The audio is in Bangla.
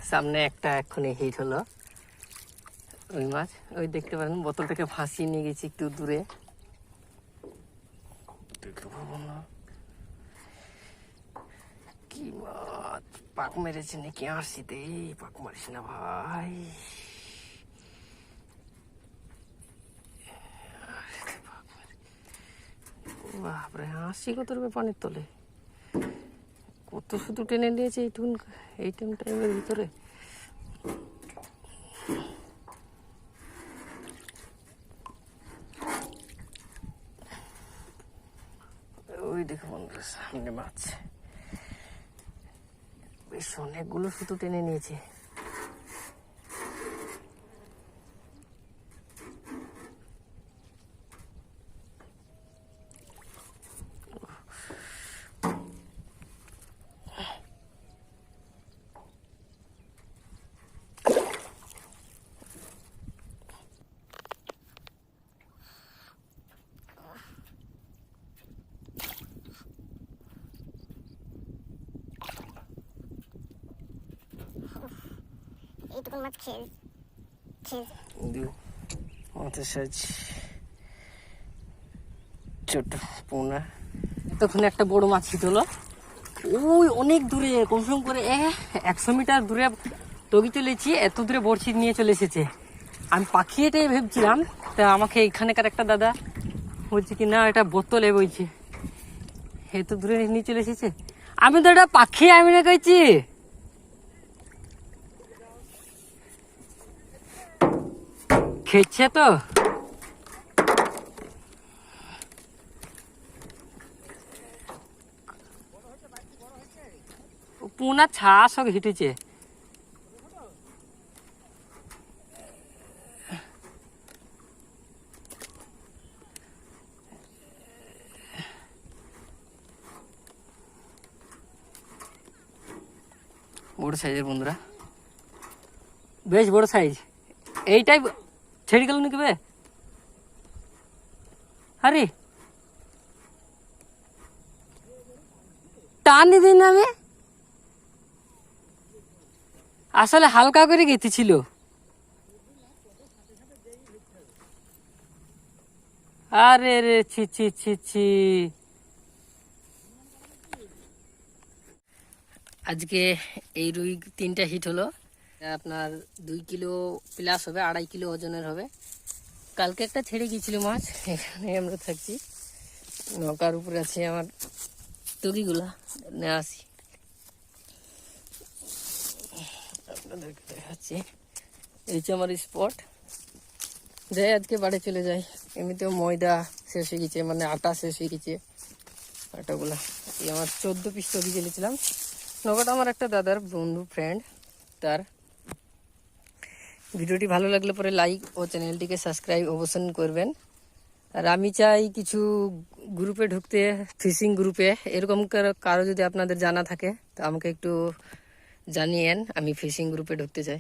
সামনে একটা এক্ষুনি হিট হলো ওই মাছ। ওই দেখতে পারেন বোতলটাকে ভাসিয়ে নিয়ে গেছি একটু দূরে। কি মাছ পাক মেরেছে নাকি আরশিতে? পাক মারিস না ভাই। বাপরে হাসি কত রূপে পানির তলে কত শুধু টেনে নিয়েছে এই টাইমের ভিতরে। ওই দেখো বন্ধুরা সামনে মাছ, বেশ অনেকগুলো শুধু টেনে নিয়েছে। এইটুকু মাছ মাছের সাইজ ছোট পোনা। তখন একটা বড় মাছ হিট হলো ওই অনেক দূরে, কমসম করে 100 মিটার দূরে টগি চলেছি, এত দূরে বড়শি নিয়ে চলে এসেছে। আমি পাখি এটাই ভেবছিলাম, তা আমাকে এখানেকার একটা দাদা বলছে কি না এটা বোতলে বইছে, এত দূরে নিয়ে চলে এসেছে। আমি তো এটা পাখি আমি না কইছি। খেচ্ছে তো পুনা ছাস হিটেছে। বড় সাইজের বন্ধুরা, বেশ বড় সাইজ। এইটাই ছেড়ে গেল নাকি বে? আরে টানি দিন আমি আসলে হালকা করে গেতেছিল। আরে রে ছি ছি ছি ছি। আজকে এই রুই 3টা হিট হলো, আপনার 2 কিলো প্লাস হবে, 2.5 কিলো ওজনের হবে। কালকে একটা ছেড়ে গিয়েছিল মাছ, এখানে আমরা থাকছি, নৌকার উপরে আছে আমার টগিগুলা নিয়ে আসি আপনাদেরকে দেখাচ্ছি। এই হচ্ছে আমার স্পট। যাই আজকে বাড়ি চলে যাই, এমনিতেও ময়দা শেষ হয়ে গেছে, মানে আটা শেষ হয়ে গেছে আটাগুলা। এই আমার 14 পিস টগি চলেছিলাম। নৌকাটা আমার একটা দাদার বন্ধু ফ্রেন্ড তার। ভিডিওটি ভালো লাগলে পরে লাইক ও চ্যানেলটিকে সাবস্ক্রাইব অবশ্যই করবেন। আর আমি চাই কিছু গ্রুপে ঢুকতে, ফিশিং গ্রুপে। এরকম কারো যদি আপনাদের জানা থাকে তা আমাকে একটু জানিয়েন, আমি ফিশিং গ্রুপে ঢুকতে চাই।